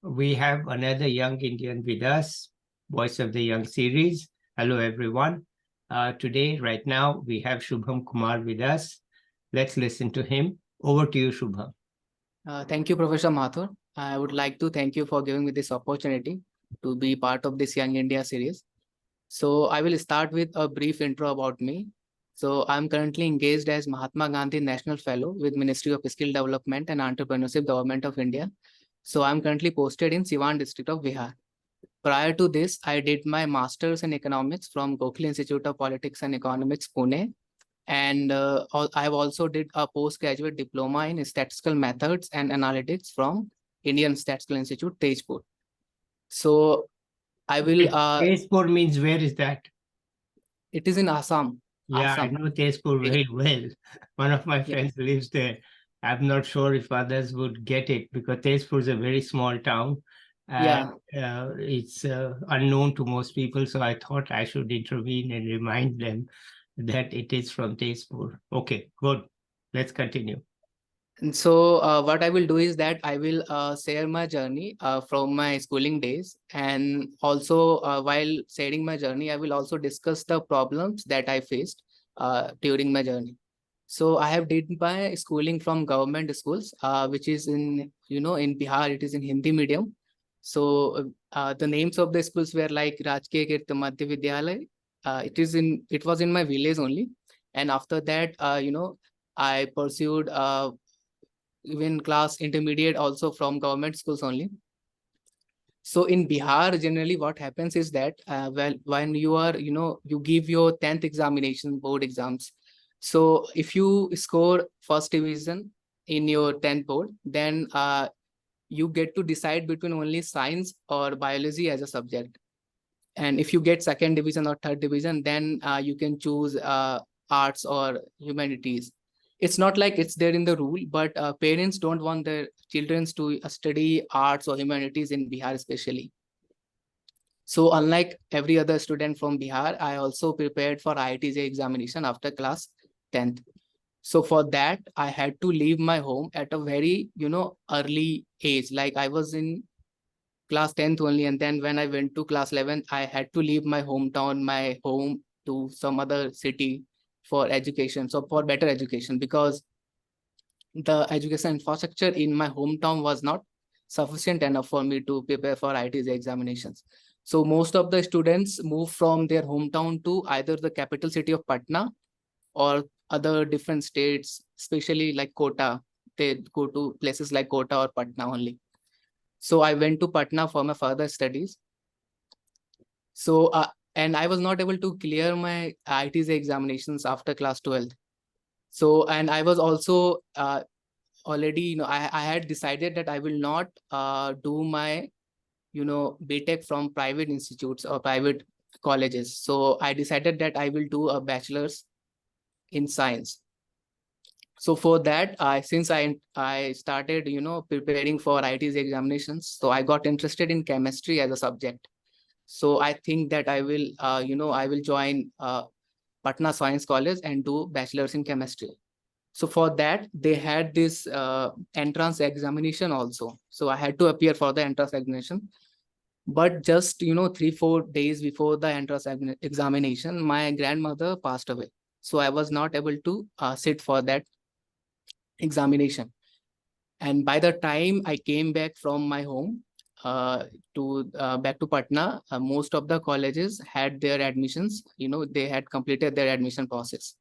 we have another young Indian with us, Voice of the Young series. Hello, everyone. Today, right now, we have Shubham Kumar with us. Let's listen to him. Over to you, Shubham. Thank you, Professor Mathur. I would like to thank you for giving me this opportunity to be part of this Young India series. So I will start with a brief intro about me. So I'm currently engaged as Mahatma Gandhi National Fellow with Ministry of Skill Development and Entrepreneurship, Government of India. So I'm currently posted in Siwan district of Bihar. Prior to this, I did my Masters in Economics from Gokhale Institute of Politics and Economics, Pune. And I've also did a postgraduate diploma in statistical methods and analytics from Indian Statistical Institute, Tezpur. So I will. Tezpur means where is that? It is in Assam. Yeah, I Assam. know Tezpur very well. One of my Yeah. friends lives there. I'm not sure if others would get it because Tezpur is a very small town and it's unknown to most people. So I thought I should intervene and remind them that it is from Tezpur. Okay, good. Let's continue. And so what I will do is that I will share my journey from my schooling days, and also while sharing my journey, I will also discuss the problems that I faced during my journey. So I have did my schooling from government schools, which is in in Bihar. It is in Hindi medium. So the names of the schools were like Rajkiya Kirti Madhya Vidyalay. It was in my village only, and after that, I pursued even class intermediate also from government schools only. So in Bihar, generally what happens is that when you are, you give your 10th examination, board exams. So if you score first division in your 10th board, then you get to decide between only science or biology as a subject. And if you get second division or third division, then you can choose arts or humanities. It's not like it's there in the rule, but parents don't want their children to study arts or humanities in Bihar especially. So unlike every other student from Bihar, I also prepared for IITJ examination after class 10th. So for that, I had to leave my home at a very, early age. Like I was in class 10th only, and then when I went to class 11th, I had to leave my hometown, my home, to some other city for education, so for better education, because the education infrastructure in my hometown was not sufficient enough for me to prepare for IIT's examinations. So most of the students move from their hometown to either the capital city of Patna or other different states, especially like Kota. They go to places like Kota or Patna only. So I went to Patna for my further studies. So and I was not able to clear my IIT's examinations after class 12th. So, and I was also already, I had decided that I will not do my, BTech from private institutes or private colleges. So I decided that I will do a bachelor's in science. So for that, since I started, preparing for IIT's examinations, so I got interested in chemistry as a subject. So I think that I will, I will join Patna Science College and do bachelor's in chemistry. So for that, they had this entrance examination also. So I had to appear for the entrance examination. But just, 3-4 days before the entrance examination, my grandmother passed away. So I was not able to sit for that examination. And by the time I came back from my home to back to Patna, most of the colleges had their admissions, they had completed their admission process.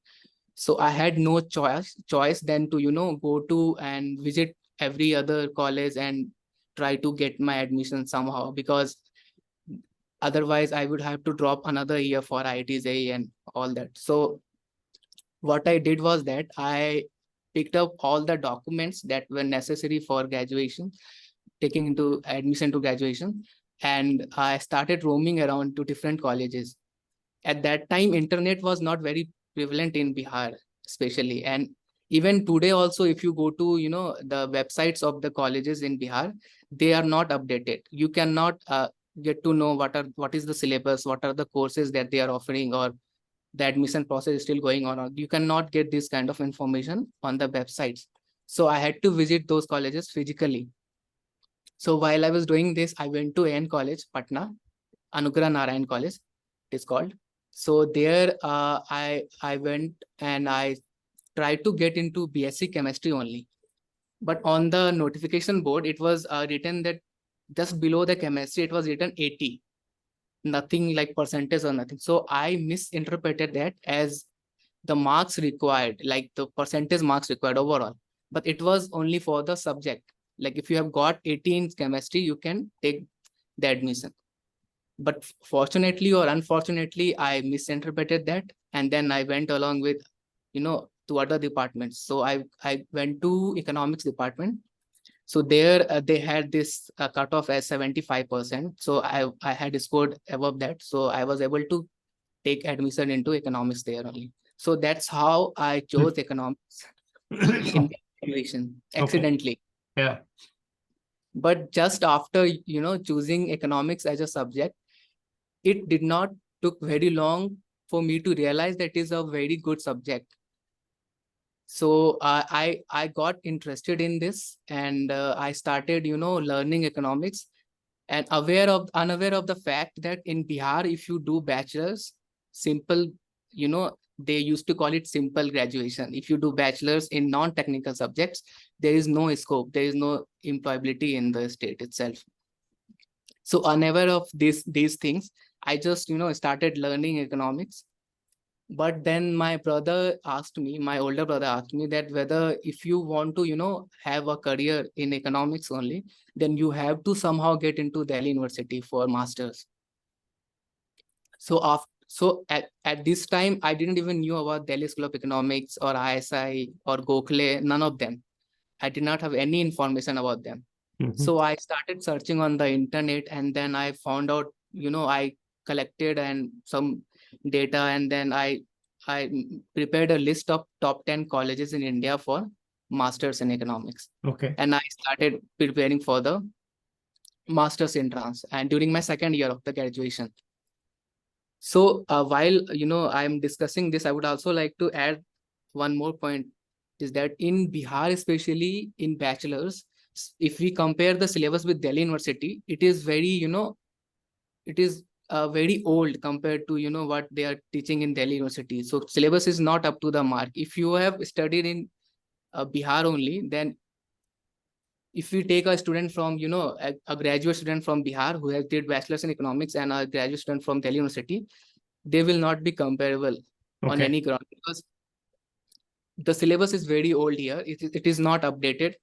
So I had no choice than to, go to and visit every other college and try to get my admission somehow, because otherwise I would have to drop another year for IITs and all that. So what I did was that I picked up all the documents that were necessary for graduation, taking into admission to graduation, and I started roaming around to different colleges. At that time, internet was not very prevalent in Bihar, especially. And even today also, if you go to, the websites of the colleges in Bihar, they are not updated. You cannot get to know what is the syllabus, what are the courses that they are offering, or the admission process is still going on. Or you cannot get this kind of information on the websites. So I had to visit those colleges physically. So while I was doing this, I went to AN College, Patna, Anugrah Narayan College, it is called. So there I went and I tried to get into BSc chemistry only. But on the notification board, it was written that just below the chemistry, it was written 80, nothing like percentage or nothing. So I misinterpreted that as the marks required, like the percentage marks required overall, but it was only for the subject. Like if you have got 80 in chemistry, you can take the admission. But fortunately or unfortunately, I misinterpreted that. And then I went along with, to other departments. So I went to economics department. So there they had this cutoff as 75%. So I had scored above that. So I was able to take admission into economics there only. So that's how I chose economics in graduation, accidentally. Okay. Yeah. But just after, choosing economics as a subject, it did not took very long for me to realize that is a very good subject. So I got interested in this, and I started, learning economics, and unaware of the fact that in Bihar, if you do bachelor's, simple, they used to call it simple graduation. If you do bachelor's in non-technical subjects, there is no scope, there is no employability in the state itself. So unaware of these things, I just, started learning economics. But then my older brother asked me that whether if you want to, have a career in economics only, then you have to somehow get into Delhi University for masters. So at this time, I didn't even knew about Delhi School of Economics or ISI or Gokhale, none of them. I did not have any information about them. So I started searching on the internet, and then I found out, I collected and some data, and then I prepared a list of top 10 colleges in India for masters in economics. Okay. And I started preparing for the master's entrance, and during my second year of the graduation. So while I'm discussing this, I would also like to add one more point, is that in Bihar, especially in bachelor's, if we compare the syllabus with Delhi University, it is very, it is very old compared to, what they are teaching in Delhi University. So syllabus is not up to the mark. If you have studied in Bihar only, then if we take a student from, a graduate student from Bihar who has did bachelor's in economics and a graduate student from Delhi University, they will not be comparable on any ground, because the syllabus is very old here. It is not updated.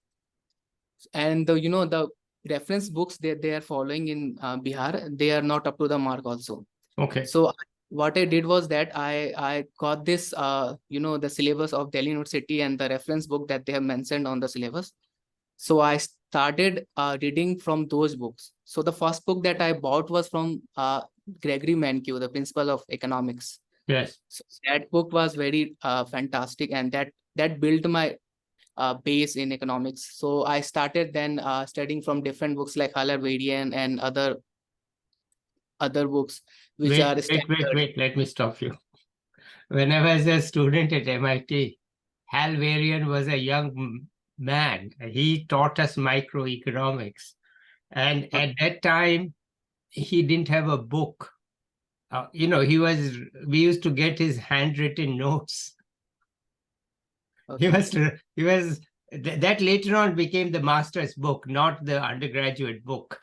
And the reference books that they are following in Bihar, they are not up to the mark also. Okay. So what I did was that I got this, the syllabus of Delhi University and the reference book that they have mentioned on the syllabus. So I started reading from those books. So the first book that I bought was from Gregory Mankiw, the principal of economics. Yes. So that book was very fantastic, and that built my base in economics. So I started then studying from different books like Haller-Varian and other books which are standard. Wait, let me stop you. When I was a student at MIT, Hal Varian was a young man. He taught us microeconomics. And at that time, he didn't have a book. We used to get his handwritten notes. Okay. That later on became the master's book, not the undergraduate book,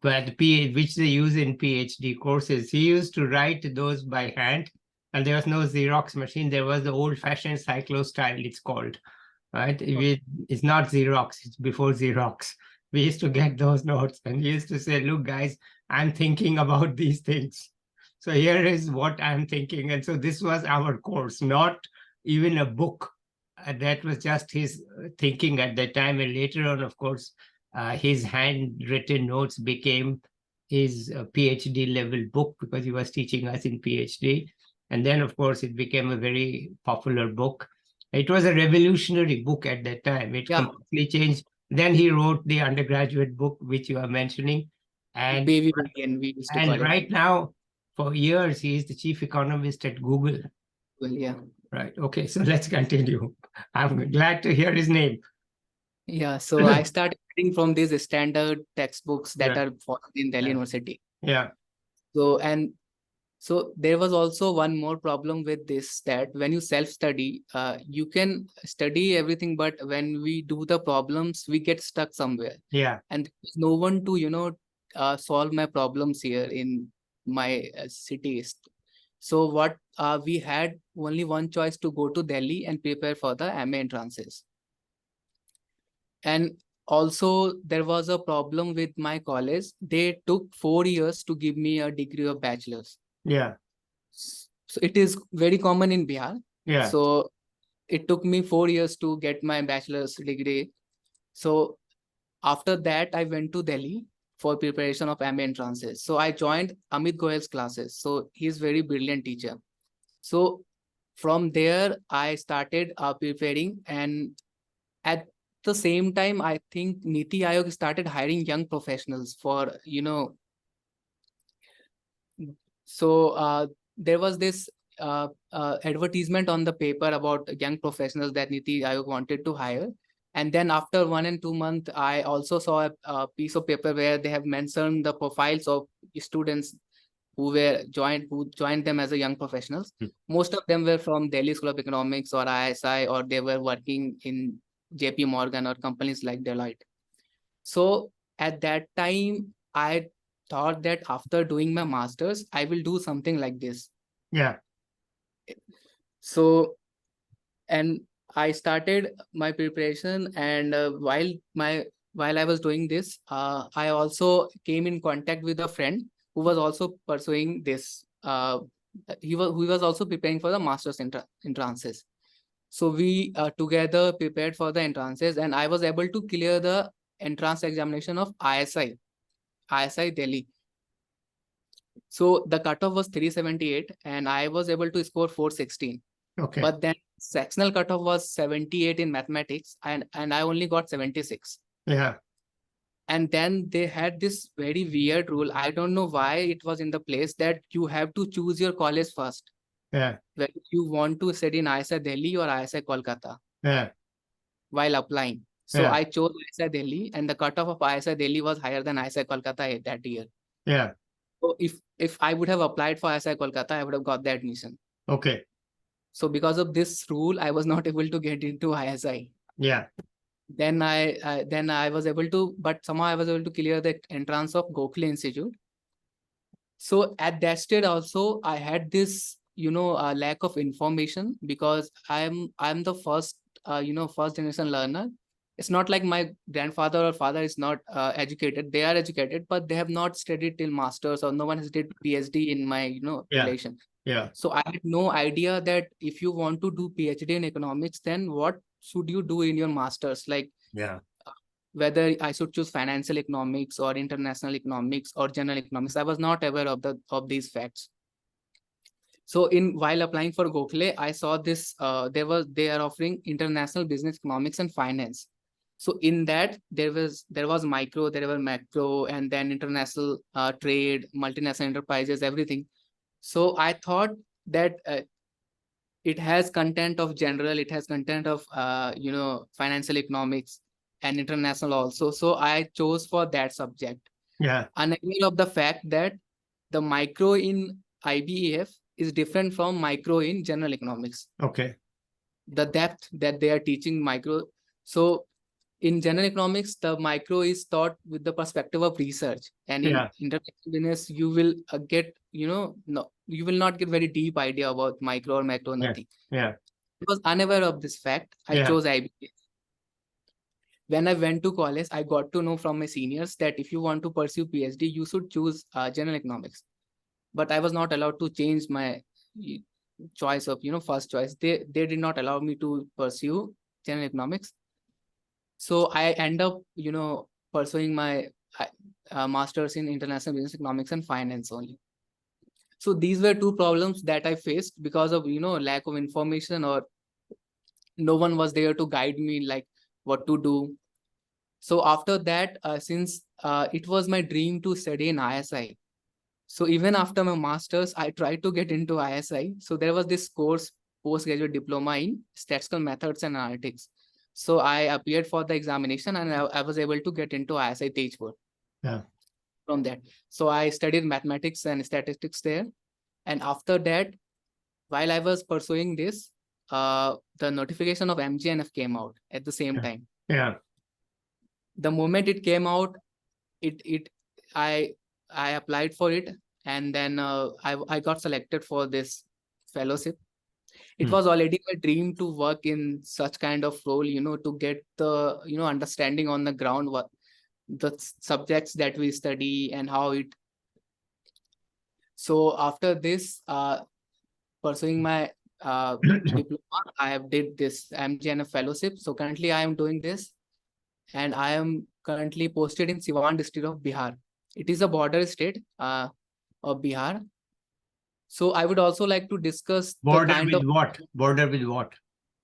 but which they use in PhD courses. He used to write those by hand, and there was no Xerox machine. There was the old-fashioned cyclostyle, it's called, right? Okay. It's not Xerox, it's before Xerox. We used to get those notes, and he used to say, look, guys, I'm thinking about these things. So here is what I'm thinking. And so this was our course, not even a book. That was just his thinking at that time. And later on, of course, his handwritten notes became his PhD level book, because he was teaching us in PhD. And then, of course, it became a very popular book. It was a revolutionary book at that time. It completely changed. Then he wrote the undergraduate book, which you are mentioning. And, Baby Varian, we used to call it. Right now, for years, he is the chief economist at Google. Well, yeah. Right. Okay. So let's continue. I'm glad to hear his name. Yeah. So I started studying from these standard textbooks that Yeah. are followed in Delhi Yeah. University. Yeah. So there was also one more problem with this, that when you self-study, you can study everything, but when we do the problems, we get stuck somewhere. Yeah. And there's no one to, solve my problems here in my cities. So what we had only one choice, to go to Delhi and prepare for the MA entrances. And also there was a problem with my college. They took 4 years to give me a degree of bachelor's. Yeah. So it is very common in Bihar. Yeah. So it took me 4 years to get my bachelor's degree. So after that, I went to Delhi for preparation of MA entrances. So I joined Amit Goel's classes. So he's very brilliant teacher. So from there, I started preparing, and at the same time, I think Niti Aayog started hiring young professionals for. So there was this advertisement on the paper about young professionals that Niti Aayog wanted to hire. And then after 1 and 2 months, I also saw a piece of paper where they have mentioned the profiles of students who joined them as a young professionals. Most of them were from Delhi School of Economics or ISI, or they were working in JP Morgan or companies like Deloitte. So at that time, I thought that after doing my master's, I will do something like this. Yeah. So, and I started my preparation, and while I was doing this, I also came in contact with a friend who was also pursuing this. He was also preparing for the master's entrances. So we together prepared for the entrances, and I was able to clear the entrance examination of ISI Delhi. So the cutoff was 378, and I was able to score 416. Okay. But then sectional cutoff was 78 in mathematics, and I only got 76. Yeah. And then they had this very weird rule. I don't know why it was in the place, that you have to choose your college first. Yeah. Whether you want to study in ISI Delhi or ISI Kolkata. Yeah. While applying. So Yeah. I chose ISI Delhi, and the cutoff of ISI Delhi was higher than ISI Kolkata that year. Yeah. So if I would have applied for ISI Kolkata, I would have got the admission. Okay. So because of this rule, I was not able to get into ISI. Yeah. Then I was able to, but somehow I was able to clear the entrance of Gokhale Institute. So at that stage also, I had this lack of information, because I'm the first first generation learner. It's not like my grandfather or father is not educated. They are educated, but they have not studied till masters, or no one has did PhD in my relation. Yeah. So I had no idea that if you want to do PhD in economics, then what should you do in your masters? Like, Yeah. whether I should choose financial economics or international economics or general economics. I was not aware of these facts. So while applying for Gokhale, I saw this. They are offering international business economics and finance. So in that there was micro, there were macro, and then international trade, multinational enterprises, everything. So I thought that it has content of general, it has content of financial economics and international also. So I chose for that subject. Yeah. Unaware of the fact that the micro in IBEF is different from micro in general economics. Okay. The depth that they are teaching micro. So in general economics, the micro is taught with the perspective of research, and in international business, you will get, you will not get very deep idea about micro or macro, nothing. Yeah. I was unaware of this fact. I chose IBEF. When I went to college, I got to know from my seniors that if you want to pursue PhD, you should choose general economics. But I was not allowed to change my choice of, first choice. They did not allow me to pursue general economics. So I end up, pursuing my master's in international business economics and finance only. So these were two problems that I faced because of, lack of information, or no one was there to guide me like what to do. So after that, since it was my dream to study in ISI. So even after my master's, I tried to get into ISI. So there was this course, postgraduate diploma in statistical methods and analytics. So I appeared for the examination and I was able to get into ISI Tezpur. Yeah. From that. So I studied mathematics and statistics there. And after that, while I was pursuing this, the notification of MGNF came out at the same time. Yeah. The moment it came out, I applied for it, and then I got selected for this fellowship. It was already my dream to work in such kind of role, to get the understanding on the ground, what the subjects that we study and how it. So after this, pursuing my diploma, I have did this MGNF fellowship. So currently I am doing this, and I am currently posted in Siwan district of Bihar. It is a border state of Bihar. So I would also like to discuss Border the kind with of what? Border with what?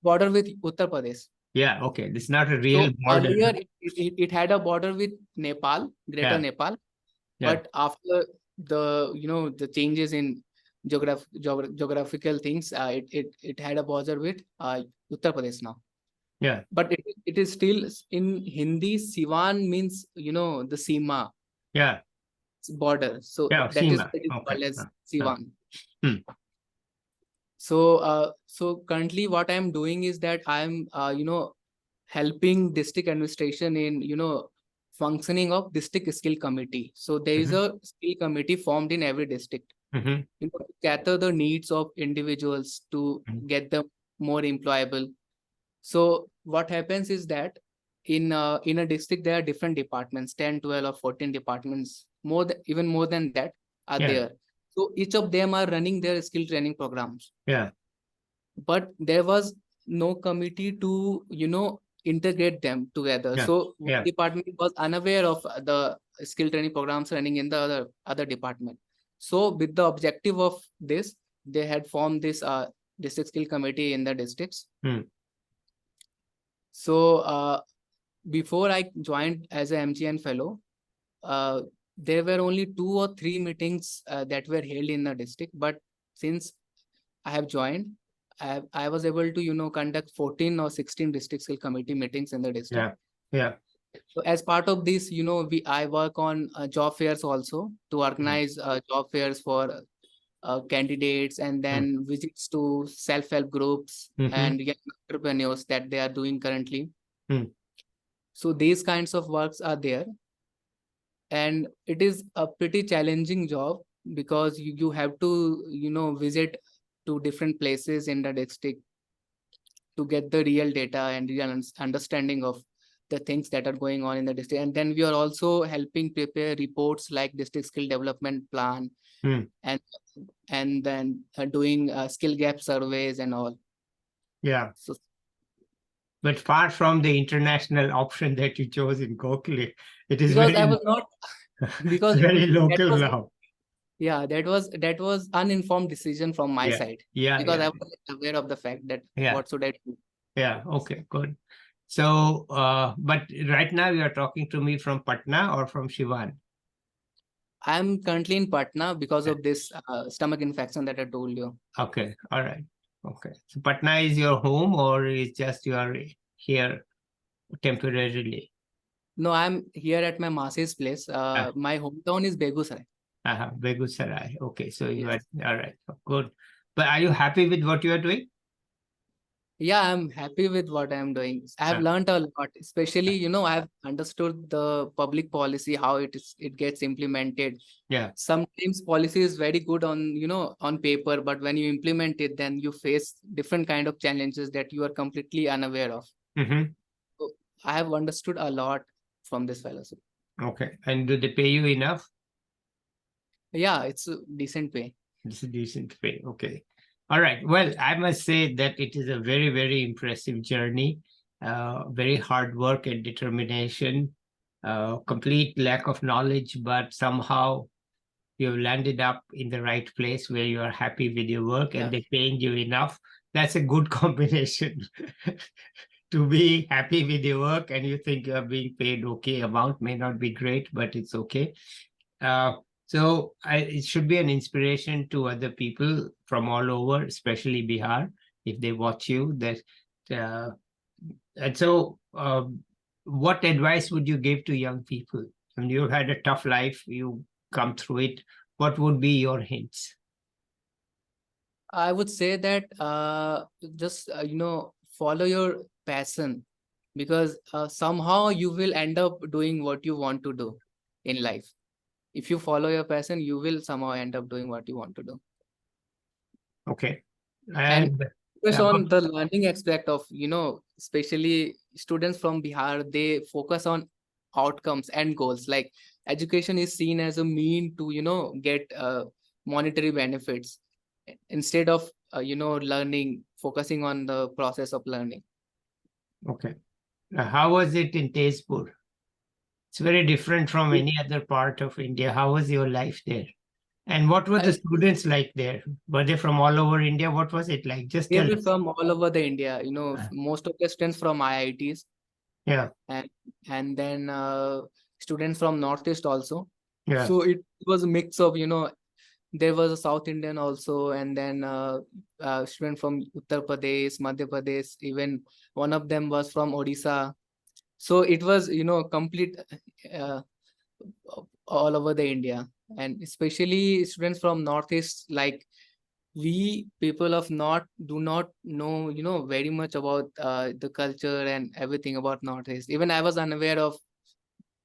border with Uttar Pradesh. Yeah, okay. This is not a real So border. earlier it had a border with Nepal, Greater Nepal, but after the changes in geographical things, it had a border with Uttar Pradesh now. Yeah. But it is still in Hindi. Siwan means the Seema. Yeah. Border. So Yeah, that is Seema. called as Siwan. Hmm. So currently what I'm doing is that I'm helping district administration in functioning of district skill committee. So there is a skill committee formed in every district to gather the needs of individuals to get them more employable. So what happens is that in a district there are different departments, 10, 12 or 14 departments, even more than that are there. So each of them are running their skill training programs. Yeah. But there was no committee to integrate them together. So one department was unaware of the skill training programs running in the other department. So with the objective of this, they had formed this district skill committee in the districts. So before I joined as a MGN fellow, there were only 2 or 3 meetings that were held in the district. But since I have joined, I was able to conduct 14 or 16 district skill committee meetings in the district. Yeah. So as part of this, I work on job fairs also to organize job fairs for candidates, and then visits to self-help groups and young entrepreneurs that they are doing currently. So these kinds of works are there, and it is a pretty challenging job because you have to visit to different places in the district to get the real data and real understanding of the things that are going on in the district. And then we are also helping prepare reports like district skill development plan, and then doing skill gap surveys and all. Yeah. So, but far from the international option that you chose in Gokhale, it is because very, I was not because very local now. Yeah, that was uninformed decision from my side. Because I was aware of the fact that what should I do. Yeah. Okay. Good. So, but right now you are talking to me from Patna or from Siwan? I'm currently in Patna because of this stomach infection that I told you. Okay. All right. Okay. So Patna is your home, or is just you are here temporarily? No, I'm here at my Masi's place. My hometown is Begusarai. Begusarai. Okay. So you are all right. Good. But are you happy with what you are doing? Yeah, I'm happy with what I'm doing. I have learned a lot, especially, I have understood the public policy, how it gets implemented. Yeah. Sometimes policy is very good on paper, but when you implement it, then you face different kind of challenges that you are completely unaware of. So I have understood a lot from this fellowship. Okay. And do they pay you enough? Yeah, it's a decent pay. It's a decent pay. Okay. All right. Well, I must say that it is a very, very impressive journey. Very hard work and determination. Complete lack of knowledge, but somehow you've landed up in the right place where you are happy with your work and they're paying you enough. That's a good combination. To be happy with your work and you think you are being paid okay amount, may not be great, but it's okay. So it should be an inspiration to other people from all over, especially Bihar, if they watch you, that And so, what advice would you give to young people? When you've had a tough life, you come through it, what would be your hints? I would say that just follow your passion, because somehow you will end up doing what you want to do in life. If you follow your passion, you will somehow end up doing what you want to do. Okay. And And focus on the learning aspect of, especially students from Bihar, they focus on outcomes and goals. Like education is seen as a mean to, get monetary benefits instead of, learning, focusing on the process of learning. okay. How was it in Tezpur? It's very different from any other part of India. How was your life there? And what were the students like there? Were they from all over India? What was it like? Just They tell were us. from all over the India, Uh, most of the students from IITs, Yeah, and then students from Northeast also. yeah. So it was a mix of, there was a South Indian also, and then student from Uttar Pradesh, Madhya Pradesh, even one of them was from Odisha. So it was, complete uh, all over the India, and especially students from Northeast, like we people of North do not know, very much about the culture and everything about Northeast. Even I was unaware of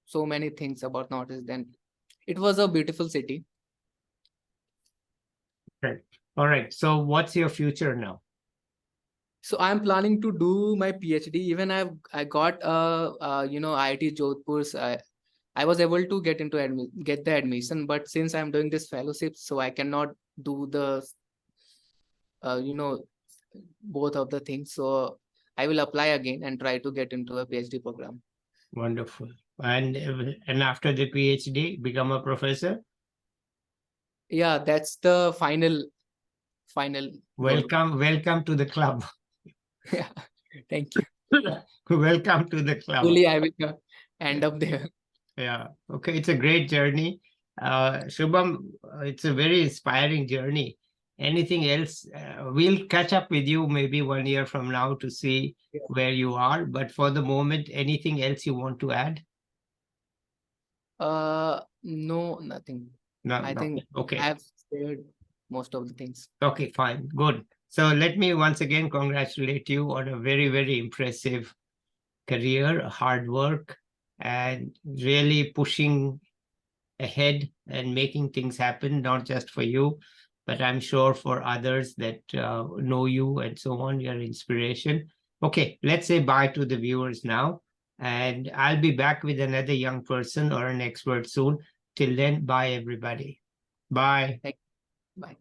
so many things about Northeast. Then it was a beautiful city. Right. All right. So what's your future now? So I'm planning to do my PhD. Even I got IIT Jodhpur's. I was able to get the admission, but since I'm doing this fellowship, so I cannot do the uh, you know both of the things. So I will apply again and try to get into a PhD program. Wonderful. And after the PhD, become a professor? Yeah, that's the final goal. Welcome to the club. Yeah, thank you. Welcome to the club. Hopefully, I will end up there. Yeah. Okay. It's a great journey. Shubham, it's a very inspiring journey. Anything else? We'll catch up with you maybe 1 year from now to see Yeah. where you are. But for the moment, anything else you want to add? No, nothing. No, I no. think Okay. I have shared most of the things. Okay, fine. Good. So let me once again congratulate you on a very, very impressive career, hard work, and really pushing ahead and making things happen, not just for you, but I'm sure for others that know you and so on, your inspiration. Okay, let's say bye to the viewers now. And I'll be back with another young person or an expert soon. Till then, bye, everybody. Bye. Bye.